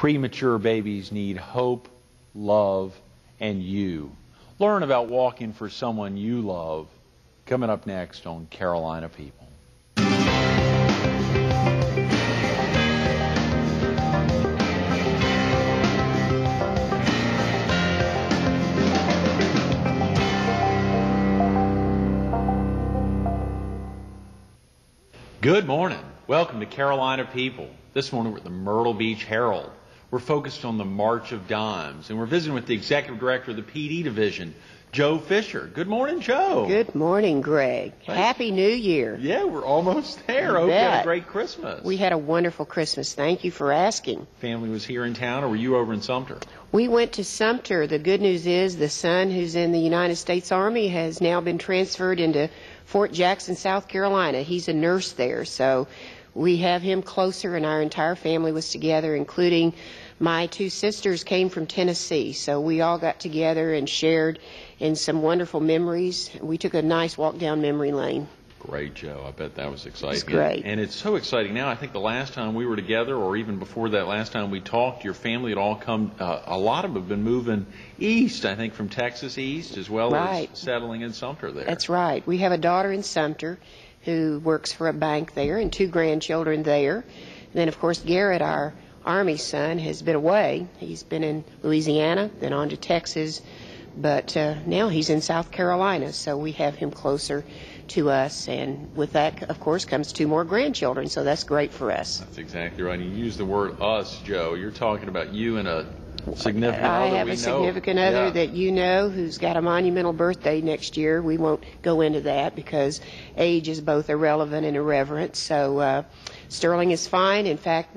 Premature babies need hope, love, and you. Learn about walking for someone you love. Coming up next on Carolina People. Good morning. Welcome to Carolina People. This morning we're at the Myrtle Beach Herald. We're focused on the March of Dimes, and we're visiting with the Executive Director of the PD Division, Joe Fisher. Good morning, Joe. Good morning, Greg. Thanks. Happy New Year. Yeah, we're almost there. Hope you had a great Christmas. We had a wonderful Christmas. Thank you for asking. Family was here in town, or were you over in Sumter? We went to Sumter. The good news is the son who's in the United States Army has now been transferred into Fort Jackson, South Carolina. He's a nurse there, so we have him closer, and our entire family was together, including my two sisters came from Tennessee, so we all got together and shared in some wonderful memories. We took a nice walk down memory lane. Great, Joe. I bet that was exciting. It's great. And it's so exciting now. I think the last time we were together, or even before that last time we talked, your family had all come, a lot of them have been moving east, I think, from Texas east, as well as settling in Sumter there. That's right. We have a daughter in Sumter who works for a bank there and two grandchildren there. And then, of course, Garrett, our Army son, has been away. He's been in Louisiana, then on to Texas, but now he's in South Carolina, so we have him closer to us, and with that, of course, comes two more grandchildren, so that's great for us. That's exactly right. You use the word us, Joe. You're talking about you and a significant other I have a significant other that you know who's got a monumental birthday next year. We won't go into that because age is both irrelevant and irreverent, so Sterling is fine. In fact,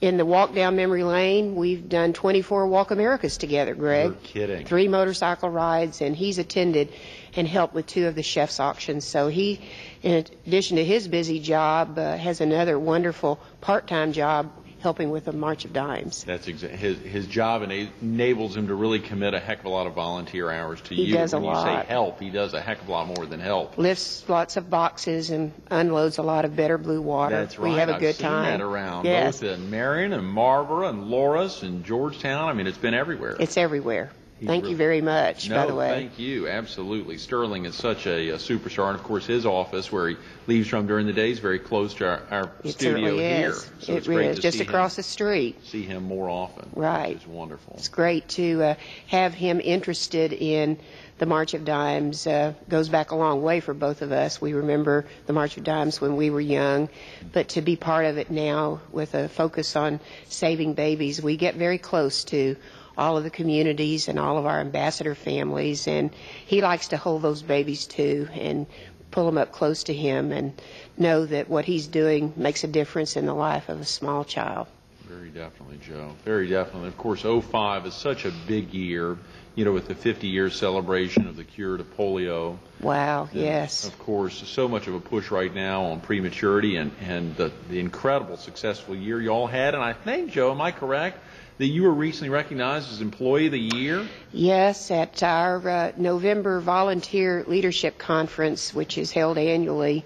in the walk down memory lane, we've done 24 Walk Americas together, Greg. You're kidding. 3 motorcycle rides, and he's attended and helped with 2 of the chef's auctions. So he, in addition to his busy job, has another wonderful part-time job helping with the March of Dimes. That's his job enables him to really commit a heck of a lot of volunteer hours to you. He does a lot. When you say help, he does a heck of a lot more than help. Lifts lots of boxes and unloads a lot of Better Blue water. That's right. We have a good time. I've seen that around, yes. Both in Marion and Marlboro and Loras and Georgetown. I mean, it's been everywhere. It's everywhere. Thank you very much, by the way. Thank you. Absolutely. Sterling is such a superstar. And, of course, his office, where he leaves from during the day, is very close to our studio here. So it is. Just across the street. See him more often. Right. Which is wonderful. It's great to have him interested in the March of Dimes. Goes back a long way for both of us. We remember the March of Dimes when we were young. But to be part of it now with a focus on saving babies, we get very close to all of the communities and all of our ambassador families, and he likes to hold those babies too and pull them up close to him and know that what he's doing makes a difference in the life of a small child. Very definitely, Joe. Very definitely. Of course, 05 is such a big year, you know, with the 50-year celebration of the cure to polio. Wow, and yes. Of course, so much of a push right now on prematurity and the incredible successful year you all had. And I think, Joe, am I correct, that you were recently recognized as Employee of the Year? Yes, at our November Volunteer Leadership Conference, which is held annually,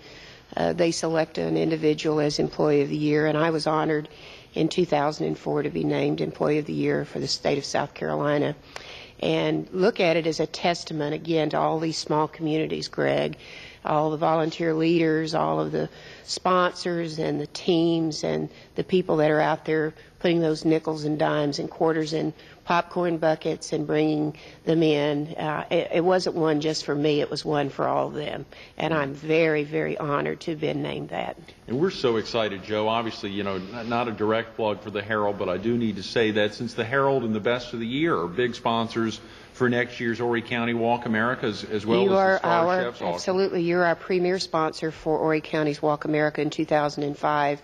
they select an individual as Employee of the Year, and I was honored in 2004 to be named Employee of the Year for the state of South Carolina. And look at it as a testament, again, to all these small communities, Greg, all the volunteer leaders, all of the sponsors and the teams and the people that are out there putting those nickels and dimes and quarters in popcorn buckets and bringing them in. It wasn't one just for me, it was one for all of them. And I'm very, very honored to have been named that. And we're so excited, Joe. Obviously, you know, not a direct plug for the Herald, but I do need to say that since the Herald and the Best of the Year are big sponsors for next year's Horry County Walk America, as well as the Star Chefs Auction. Absolutely. You're our premier sponsor for Horry County's Walk America in 2005.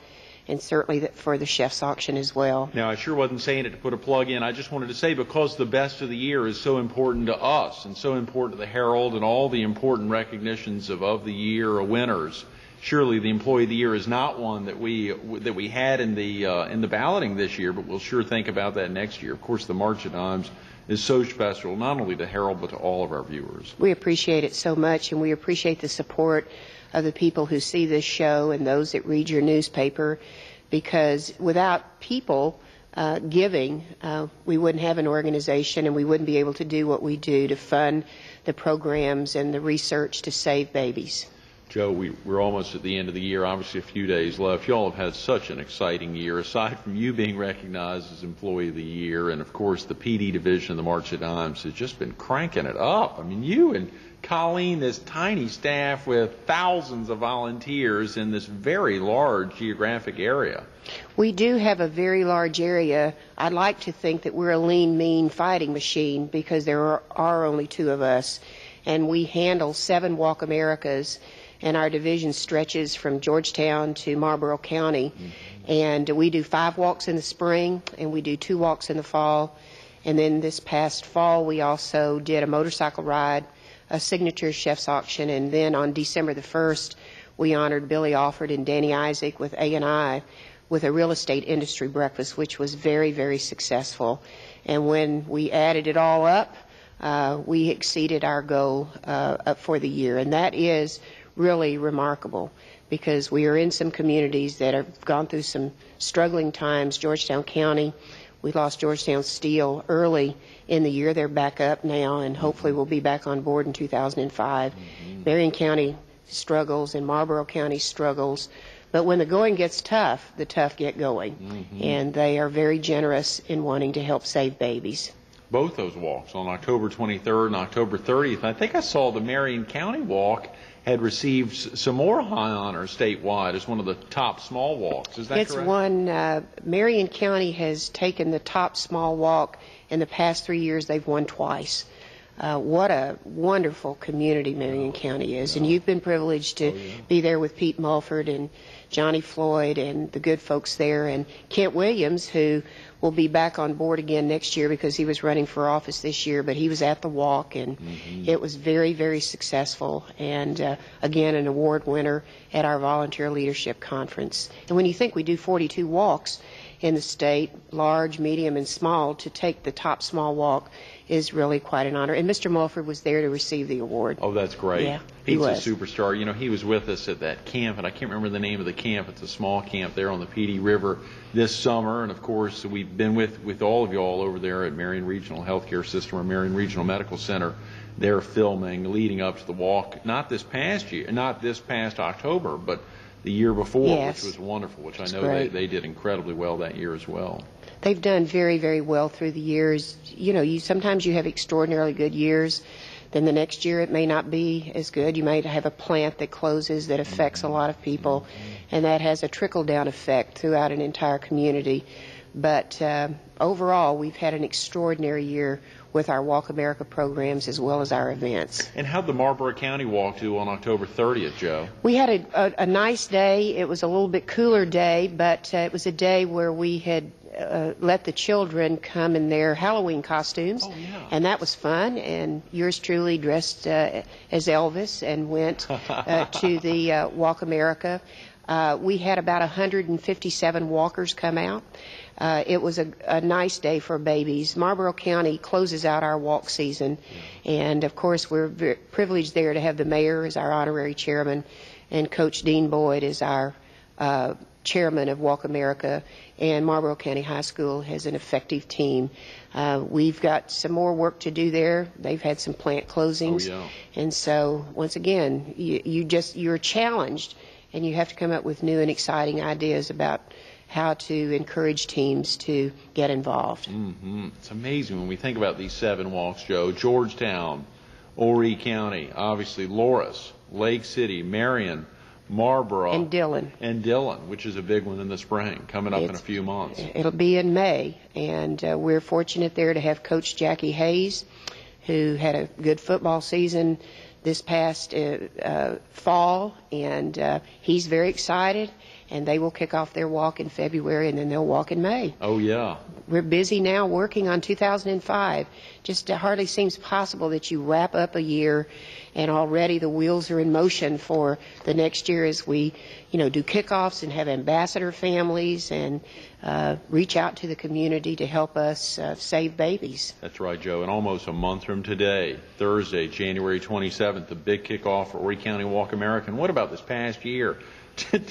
And certainly for the Chef's Auction as well. Now, I sure wasn't saying it to put a plug in. I just wanted to say, because the Best of the Year is so important to us and so important to the Herald and all the important recognitions of the year winners, surely the Employee of the Year is not one that we had in the balloting this year, but we'll sure think about that next year. Of course, the March of Dimes is so special, not only to Herald, but to all of our viewers. We appreciate it so much, and we appreciate the support of the people who see this show and those that read your newspaper, because without people, giving, we wouldn't have an organization and we wouldn't be able to do what we do to fund the programs and the research to save babies. Joe, we're almost at the end of the year, obviously a few days left. You all have had such an exciting year, aside from you being recognized as Employee of the Year, and of course the PD division of the March of Dimes has just been cranking it up. I mean, you and Colleen, this tiny staff with thousands of volunteers in this very large geographic area. We do have a very large area. I'd like to think that we're a lean, mean fighting machine because there are only 2 of us, and we handle 7 Walk Americas. And our division stretches from Georgetown to Marlboro County. And we do 5 walks in the spring, and we do 2 walks in the fall. And then this past fall, we also did a motorcycle ride, a signature chef's auction, and then on December the 1st, we honored Billy Alford and Danny Isaac with A&I with a real estate industry breakfast, which was very, very successful. And when we added it all up, we exceeded our goal for the year. And that is really remarkable because we are in some communities that have gone through some struggling times. Georgetown County, we lost Georgetown Steel early in the year. They're back up now and hopefully will be back on board in 2005. Marion County struggles and Marlboro County struggles. But when the going gets tough, the tough get going. And they are very generous in wanting to help save babies. Both those walks on October 23rd and October 30th. I think I saw the Marion County walk had received some more high honors statewide as one of the top small walks. Is that correct? It's one, Marion County has taken the top small walk. In the past 3 years, they've won twice. What a wonderful community Marion County is. And you've been privileged to be there with Pete Mulford and Johnny Floyd and the good folks there, and Kent Williams, who will be back on board again next year because he was running for office this year, but he was at the walk, and it was very, very successful, and again, an award winner at our volunteer leadership conference. And when you think we do 42 walks in the state, large, medium, and small, to take the top small walk is really quite an honor. And Mr. Mulford was there to receive the award. Oh, that's great. Yeah, Pete's a superstar. You know, he was with us at that camp, and I can't remember the name of the camp. It's a small camp there on the PD River this summer. And, of course, we've been with all of you all over there at Marion Regional Healthcare System or Marion Regional Medical Center. They're filming leading up to the walk, not this past October, but the year before, yes, which was wonderful, which that's I know they did incredibly well that year as well. They've done very, very well through the years. You know, sometimes you have extraordinarily good years. Then the next year it may not be as good. You might have a plant that closes that affects a lot of people, and that has a trickle-down effect throughout an entire community. But overall, we've had an extraordinary year with our Walk America programs as well as our events. And how'd the Marlboro County Walk do on October 30th, Joe? We had a nice day. It was a little bit cooler day, but it was a day where we had let the children come in their Halloween costumes, and that was fun. And yours truly dressed as Elvis and went to the Walk America. We had about 157 walkers come out. It was a nice day for babies. Marlboro County closes out our walk season, and of course we're very privileged there to have the mayor as our honorary chairman, and Coach Dean Boyd as our chairman of Walk America, and Marlboro County High School has an effective team. We've got some more work to do there. They've had some plant closings, and so once again, you're challenged, and you have to come up with new and exciting ideas about how to encourage teams to get involved. It's amazing when we think about these 7 walks, Joe. Georgetown, Horry County, obviously Loris, Lake City, Marion, Marlboro, and Dillon, which is a big one in the spring, coming up in a few months. It'll be in May, and we're fortunate there to have Coach Jackie Hayes, who had a good football season this past fall, and he's very excited. And they will kick off their walk in February, and then they'll walk in May. Oh, yeah. We're busy now working on 2005. Just hardly seems possible that you wrap up a year and already the wheels are in motion for the next year as we, do kickoffs and have ambassador families and reach out to the community to help us save babies. That's right, Joe. And almost a month from today, Thursday, January 27th, the big kickoff for Horry County Walk America. And what about this past year?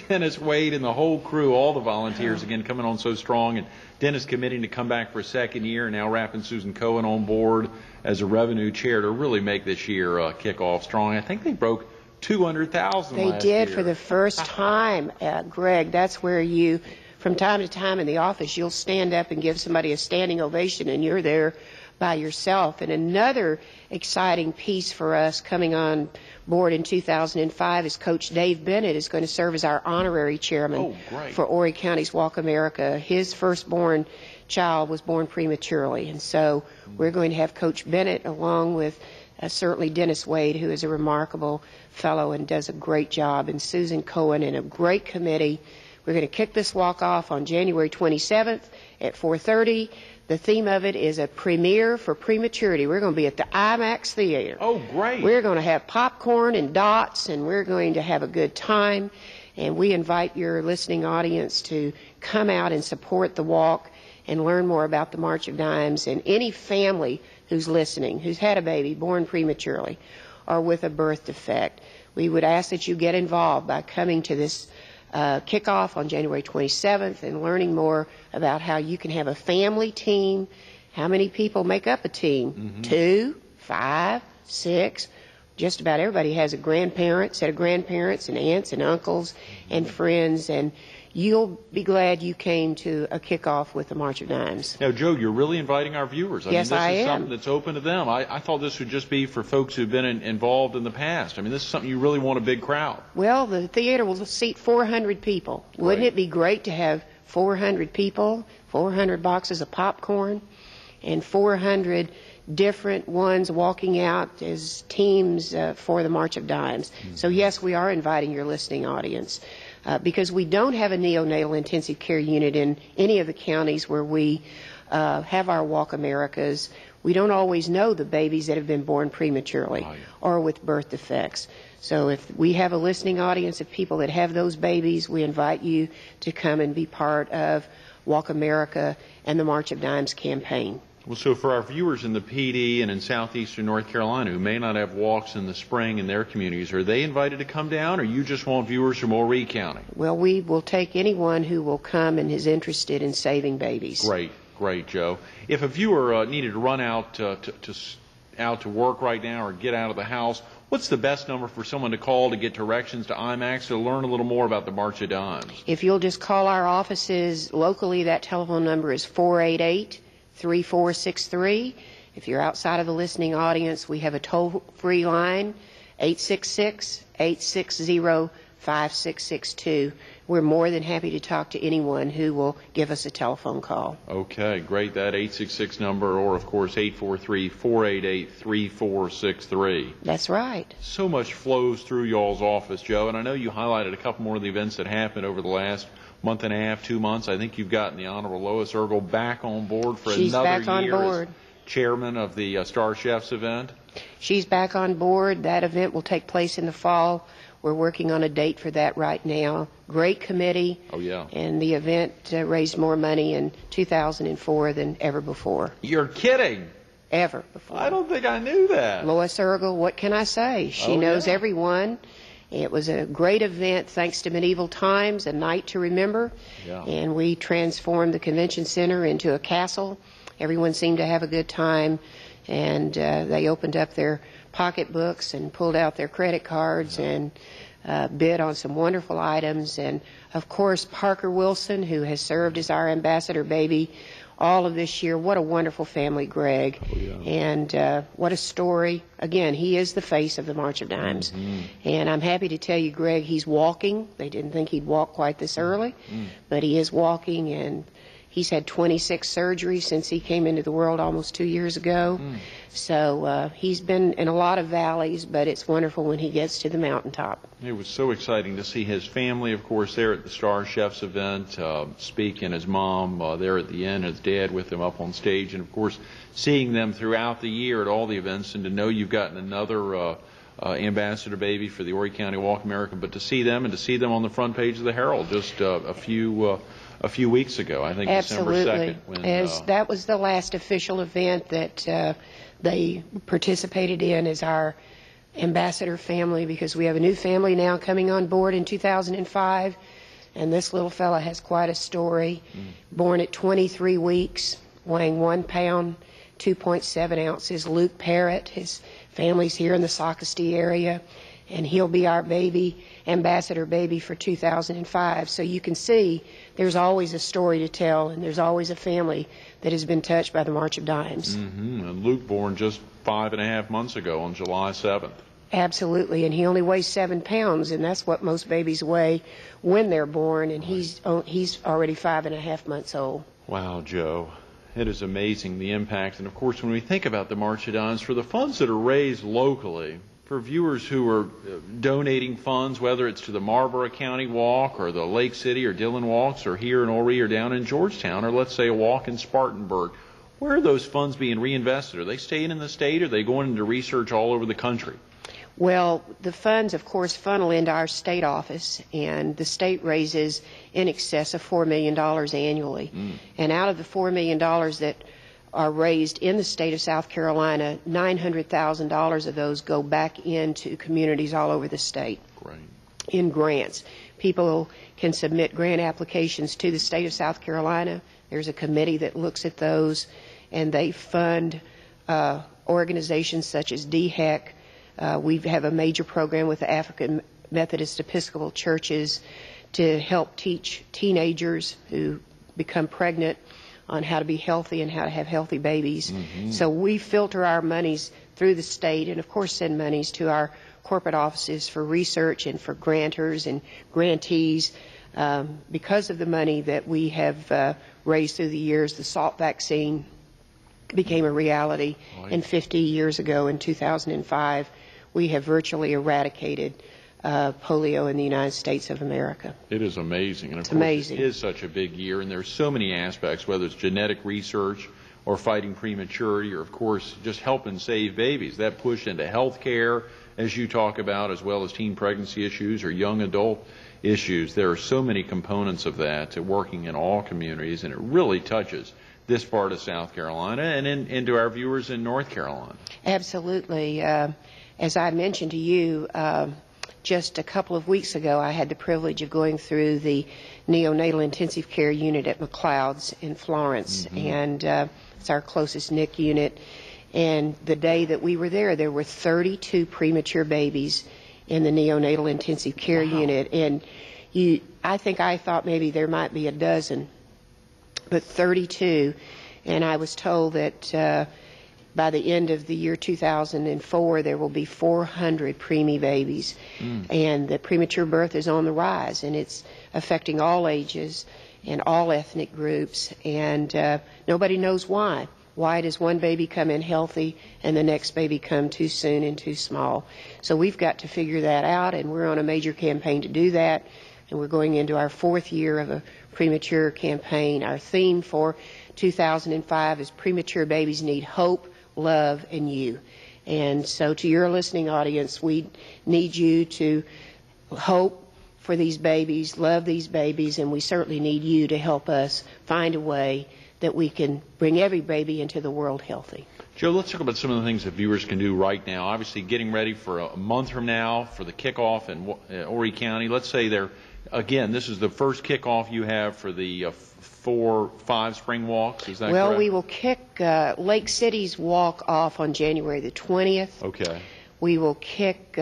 Dennis Wade and the whole crew, all the volunteers, again, coming on so strong, and Dennis committing to come back for a second year, and now wrapping Susan Cohen on board as a revenue chair to really make this year kickoff strong. I think they broke 200,000 They last did year. for the first time, Greg. That's where you, from time to time in the office, you'll stand up and give somebody a standing ovation, and you're there by yourself. And another exciting piece for us coming on board in 2005 is Coach Dave Bennett is going to serve as our honorary chairman for Horry County's Walk America. His firstborn child was born prematurely, and so we're going to have Coach Bennett along with certainly Dennis Wade, who is a remarkable fellow and does a great job, and Susan Cohen and a great committee. We're going to kick this walk off on January 27th at 4:30. The theme of it is a premiere for prematurity. We're going to be at the IMAX Theater. Oh, great. We're going to have popcorn and dots, and we're going to have a good time. And we invite your listening audience to come out and support the walk and learn more about the March of Dimes. And any family who's listening, who's had a baby born prematurely or with a birth defect, we would ask that you get involved by coming to this kickoff on January 27th and learning more about how you can have a family team. How many people make up a team? Mm-hmm. 2, 5, 6. Just about everybody has a set of grandparents and aunts and uncles and friends, and you'll be glad you came to a kickoff with the March of Dimes. Now, Joe, you're really inviting our viewers. Yes, I I mean, this is am. something that's open to them. I thought this would just be for folks who've been involved in the past. I mean, this is something you really want a big crowd. Well, the theater will seat 400 people. Wouldn't it be great to have 400 people, 400 boxes of popcorn, and 400 different ones walking out as teams for the March of Dimes? Mm-hmm. So, yes, we are inviting your listening audience. Because we don't have a neonatal intensive care unit in any of the counties where we have our Walk Americas. We don't always know the babies that have been born prematurely or with birth defects. So if we have a listening audience of people that have those babies, we invite you to come and be part of Walk America and the March of Dimes campaign. Well, so for our viewers in the PD and in southeastern North Carolina who may not have walks in the spring in their communities, are they invited to come down, or you just want viewers from Horry County? Well, we will take anyone who will come and is interested in saving babies. Great, Joe. If a viewer needed to run out to work right now or get out of the house, what's the best number for someone to call to get directions to IMAX to learn a little more about the March of Dimes? If you'll just call our offices locally, that telephone number is 488-3463. If you're outside of the listening audience, we have a toll-free line, 866-860-5662. We're more than happy to talk to anyone who will give us a telephone call. Okay, great. That 866 number, or of course 843-488-3463. That's right. So much flows through y'all's office, Joe, and I know you highlighted a couple more of the events that happened over the last month and a half, 2 months. I think you've gotten the Honorable Lois Ergel back on board for She's another back year on board. as chairman of the Star Chefs event. She's back on board. That event will take place in the fall. We're working on a date for that right now. Great committee. Oh, yeah. And the event raised more money in 2004 than ever before. You're kidding. Ever before. I don't think I knew that. Lois Ergel, what can I say? She knows everyone. It was a great event thanks to Medieval Times, a night to remember. Yeah. And we transformed the convention center into a castle. Everyone seemed to have a good time. And they opened up their pocketbooks and pulled out their credit cards and bid on some wonderful items. And, of course, Parker Wilson, who has served as our ambassador baby all of this year. What a wonderful family, Greg. Oh, yeah. And what a story. Again, he is the face of the March of Dimes. Mm-hmm. And I'm happy to tell you, Greg, he's walking. They didn't think he'd walk quite this early, but he is walking, and he's had 26 surgeries since he came into the world almost 2 years ago. So he's been in a lot of valleys, but it's wonderful when he gets to the mountaintop. It was so exciting to see his family, of course, there at the Star Chefs event, speak, and his mom there at the end, his dad with him up on stage, and, of course, seeing them throughout the year at all the events, and to know you've gotten another ambassador baby for the Horry County Walk America, but to see them and to see them on the front page of the Herald just a few weeks ago, I think. Absolutely. December 2nd. When, that was the last official event that they participated in as our ambassador family, because we have a new family now coming on board in 2005, and this little fella has quite a story. Born at 23 weeks, weighing 1 pound, 2.7 ounces, Luke Parrott. His family's here in the Socastee area, and he'll be our baby, ambassador baby for 2005. So you can see there's always a story to tell, and there's always a family that has been touched by the March of Dimes. And Luke born just 5.5 months ago on July 7th. Absolutely, and he only weighs 7 pounds, and that's what most babies weigh when they're born, and he's already 5.5 months old. Wow, Joe. It is amazing, the impact. And of course, when we think about the March of Dimes, for the funds that are raised locally, for viewers who are donating funds, whether it's to the Marlboro County Walk or the Lake City or Dillon Walks or here in Horry or down in Georgetown, or let's say a walk in Spartanburg, where are those funds being reinvested? Are they staying in the state, or are they going into research all over the country? Well, the funds, of course, funnel into our state office, and the state raises in excess of $4 million annually. And out of the $4 million that are raised in the state of South Carolina, $900,000 of those go back into communities all over the state. Great. In grants. People can submit grant applications to the state of South Carolina. There's a committee that looks at those, and they fund organizations such as DHEC. We have a major program with the African Methodist Episcopal churches to help teach teenagers who become pregnant on how to be healthy and how to have healthy babies. So we filter our monies through the state, and of course send monies to our corporate offices for research and for grantors and grantees. Because of the money that we have raised through the years, the SALT vaccine became a reality. And 50 years ago, in 2005, we have virtually eradicated polio in the United States of America. It is amazing. And of It's course, amazing. It is such a big year, and there's so many aspects, whether it's genetic research or fighting prematurity, or of course just helping save babies. That push into health care, as you talk about, as well as teen pregnancy issues or young adult issues. There are so many components of that working in all communities, and it really touches this part of South Carolina and into our viewers in North Carolina. Absolutely. As I mentioned to you, just a couple of weeks ago, I had the privilege of going through the neonatal intensive care unit at McLeod's in Florence, and it's our closest NIC unit. And the day that we were there were 32 premature babies in the neonatal intensive care unit. And I thought maybe there might be a dozen, but 32. And I was told that by the end of the year 2004, there will be 400 preemie babies. And that premature birth is on the rise, and it's affecting all ages and all ethnic groups. And nobody knows why. Why does one baby come in healthy and the next baby come too soon and too small? So we've got to figure that out, and we're on a major campaign to do that. And we're going into our 4th year of a premature campaign. Our theme for 2005 is Premature Babies Need Hope, Love, and You. And so to your listening audience, we need you to hope for these babies, love these babies, and we certainly need you to help us find a way that we can bring every baby into the world healthy. Joe, let's talk about some of the things that viewers can do right now. Obviously, getting ready for a month from now for the kickoff in Horry County. Let's say this is the first kickoff you have for the 4-5 spring walks. Is that correct? Well, we will kick Lake City's walk off on January the 20th. Okay. We will kick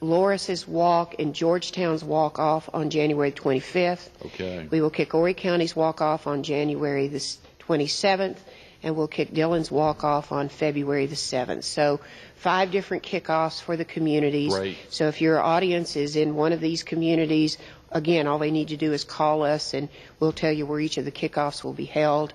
Loris's walk and Georgetown's walk off on January the 25th. Okay. We will kick Horry County's walk off on January the 27th, and we'll kick Dillon's walk off on February the 7th. So 5 different kickoffs for the communities. Great. So if your audience is in one of these communities, again, all they need to do is call us, and we'll tell you where each of the kickoffs will be held.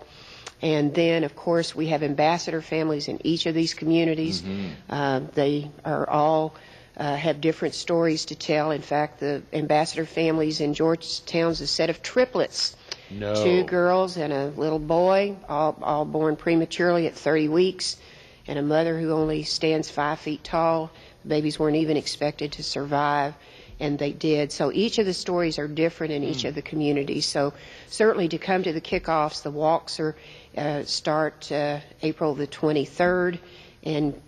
And then, of course, we have ambassador families in each of these communities. They are all have different stories to tell. In fact, the ambassador families in Georgetown's a set of triplets. No. 2 girls and a little boy, all born prematurely at 30 weeks, and a mother who only stands 5 feet tall. The babies weren't even expected to survive, and they did. So each of the stories are different in each of the communities. So certainly to come to the kickoffs, the walks are start April the 23rd, and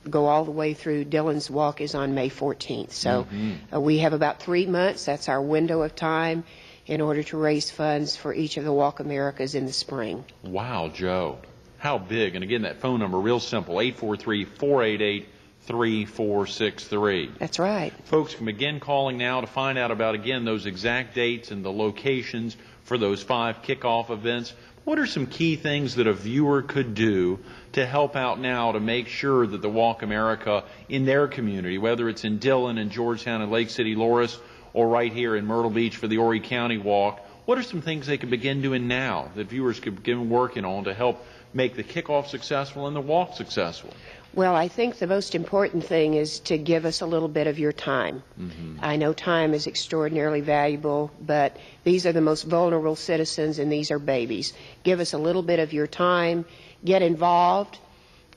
go all the way through. Dylan's walk is on May 14th. So we have about 3 months. That's our window of time in order to raise funds for each of the Walk Americas in the spring. Wow, Joe. How big? And again, that phone number, real simple, 843-488-3463. That's right. Folks can begin calling now to find out about, again, those exact dates and the locations for those 5 kickoff events. What are some key things that a viewer could do to help out now to make sure that the Walk America in their community, whether it's in Dillon and Georgetown and Lake City, Loris, or right here in Myrtle Beach for the Horry County Walk, what are some things they can begin doing now that viewers could begin working on to help make the kickoff successful and the walk successful? Well, I think the most important thing is to give us a little bit of your time. I know time is extraordinarily valuable, but these are the most vulnerable citizens and these are babies. Give us a little bit of your time, get involved,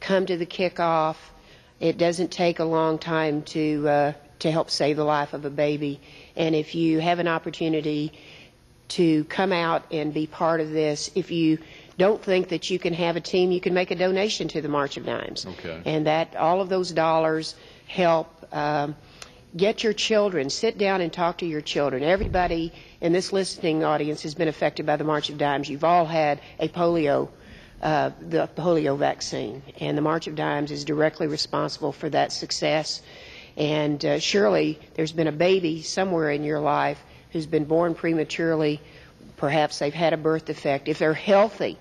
come to the kickoff. It doesn't take a long time to help save the life of a baby. And if you have an opportunity to come out and be part of this, if you don't think that you can have a team, you can make a donation to the March of Dimes. Okay. And that all of those dollars help get your children, sit down and talk to your children. Everybody in this listening audience has been affected by the March of Dimes. You've all had a the polio vaccine, and the March of Dimes is directly responsible for that success. And surely there's been a baby somewhere in your life who's been born prematurely. Perhaps they've had a birth defect. If they're healthy,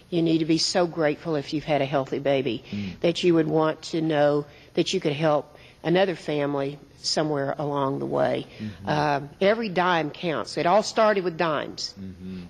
you need to be so grateful if you've had a healthy baby that you would want to know that you could help another family somewhere along the way. Every dime counts. It all started with dimes.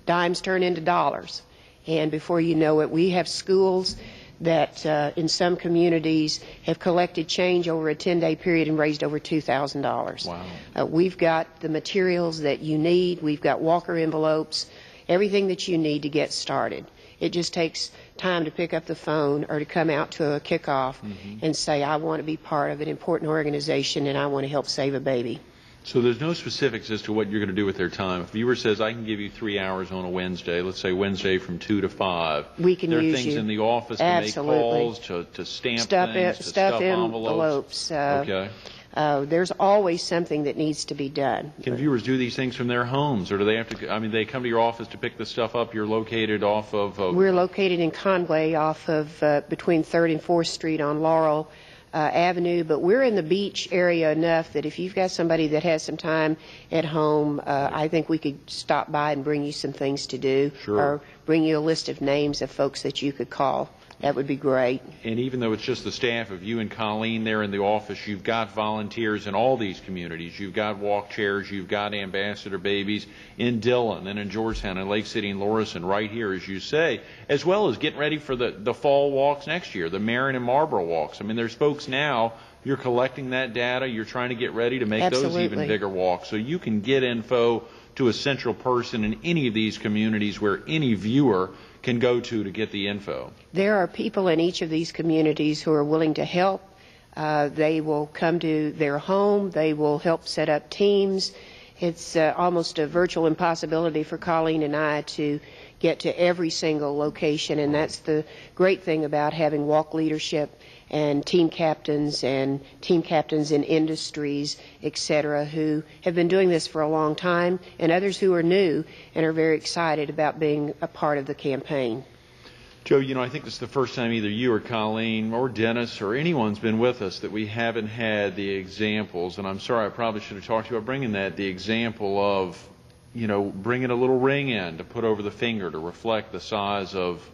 Dimes turn into dollars. And before you know it, we have schools that in some communities have collected change over a 10-day period and raised over $2,000. Wow. We've got the materials that you need. We've got Walker envelopes, everything that you need to get started. It just takes time to pick up the phone or to come out to a kickoff and say, I want to be part of an important organization and I want to help save a baby. So there's no specifics as to what you're going to do with their time. If a viewer says, I can give you 3 hours on a Wednesday, let's say Wednesday from 2 to 5. We can there are use things you. in the office to Absolutely. make calls, to stamp Stuff things, to stuff envelopes. Okay. There's always something that needs to be done. Can viewers do these things from their homes, or do they have to, I mean, they come to your office to pick the stuff up? You're located off of... We're located in Conway off of between 3rd and 4th Street on Laurel Avenue, but we're in the beach area enough that if you've got somebody that has some time at home, I think we could stop by and bring you some things to do. Sure. Or bring you a list of names of folks that you could call. That would be great. And even though it's just the staff of you and Colleen there in the office, you've got volunteers in all these communities. You've got walk chairs, you've got ambassador babies in Dillon and in Georgetown and Lake City and Loris and right here, as you say, as well as getting ready for the fall walks next year, the Marion and Marlboro walks. I mean, there's folks now, you're collecting that data, you're trying to get ready to make those even bigger walks. So you can get info to a central person in any of these communities where any viewer can go to get the info. There are people in each of these communities who are willing to help. They will come to their home. They will help set up teams. It's almost a virtual impossibility for Colleen and I to get to every single location, and that's the great thing about having walk leadership and team captains in industries, etc., who have been doing this for a long time, and others who are new and are very excited about being a part of the campaign. Joe, you know, I think this is the first time either you or Colleen or Dennis or anyone's been with us that we haven't had the examples, and I'm sorry, I probably should have talked to you about bringing that, the example of, you know, bringing a little ring in to put over the finger to reflect the size of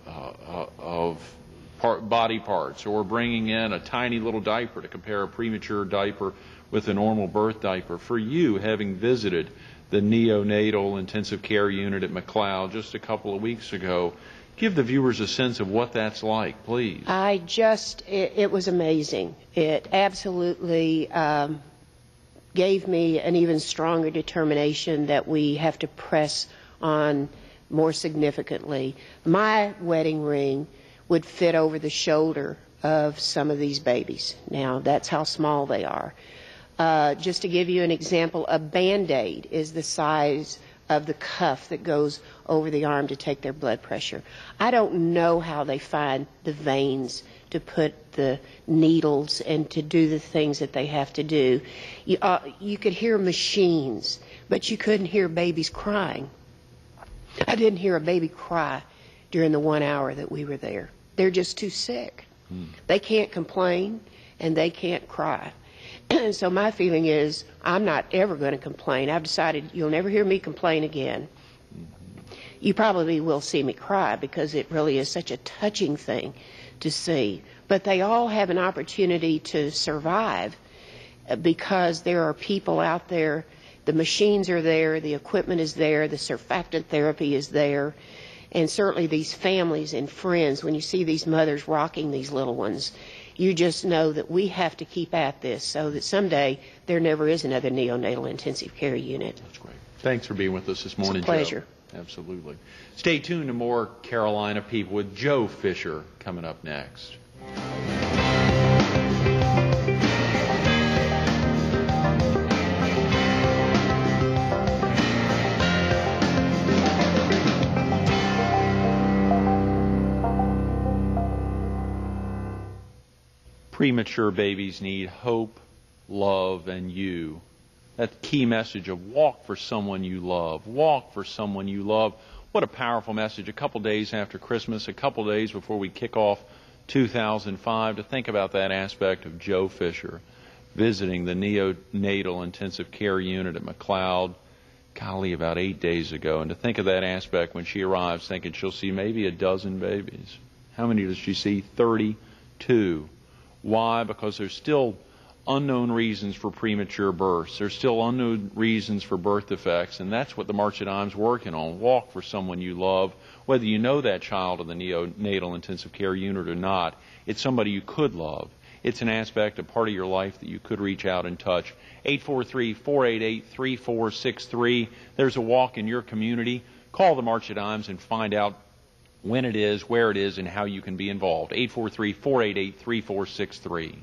body parts, or bringing in a tiny little diaper to compare a premature diaper with a normal birth diaper. For you, having visited the neonatal intensive care unit at McLeod just a couple of weeks ago, give the viewers a sense of what that's like, please. It was amazing. It absolutely gave me an even stronger determination that we have to press on more significantly. My wedding ring would fit over the shoulder of some of these babies. Now, that's how small they are. Just to give you an example, a Band-Aid is the size of the cuff that goes over the arm to take their blood pressure. I don't know how they find the veins to put the needles and to do the things that they have to do. You could hear machines, but you couldn't hear babies crying. I didn't hear a baby cry during the 1 hour that we were there. They're just too sick. They can't complain and they can't cry. And so my feeling is I'm not ever going to complain. I've decided you'll never hear me complain again. You probably will see me cry because it really is such a touching thing to see. But they all have an opportunity to survive because there are people out there. The machines are there, the equipment is there, the surfactant therapy is there, and certainly these families and friends, when you see these mothers rocking these little ones, you just know that we have to keep at this so that someday there never is another neonatal intensive care unit. That's great. Thanks for being with us this morning, It's a pleasure. Joe. Absolutely. Stay tuned to more Carolina People with Joe Fisher coming up next. Premature babies need hope, love, and you. That key message of walk for someone you love. Walk for someone you love. What a powerful message. A couple days after Christmas, a couple days before we kick off 2005, to think about that aspect of Joe Fisher visiting the neonatal intensive care unit at McLeod, golly, about 8 days ago. And to think of that aspect when she arrives, thinking she'll see maybe a dozen babies. How many does she see? 32. Why? Because there's still unknown reasons for premature births. There's still unknown reasons for birth defects, and that's what the March of Dimes working on. Walk for someone you love. Whether you know that child in the neonatal intensive care unit or not, it's somebody you could love. It's an aspect, a part of your life that you could reach out and touch. 843-488-3463. There's a walk in your community. Call the March of Dimes and find out when it is, where it is, and how you can be involved. 843-488-3463.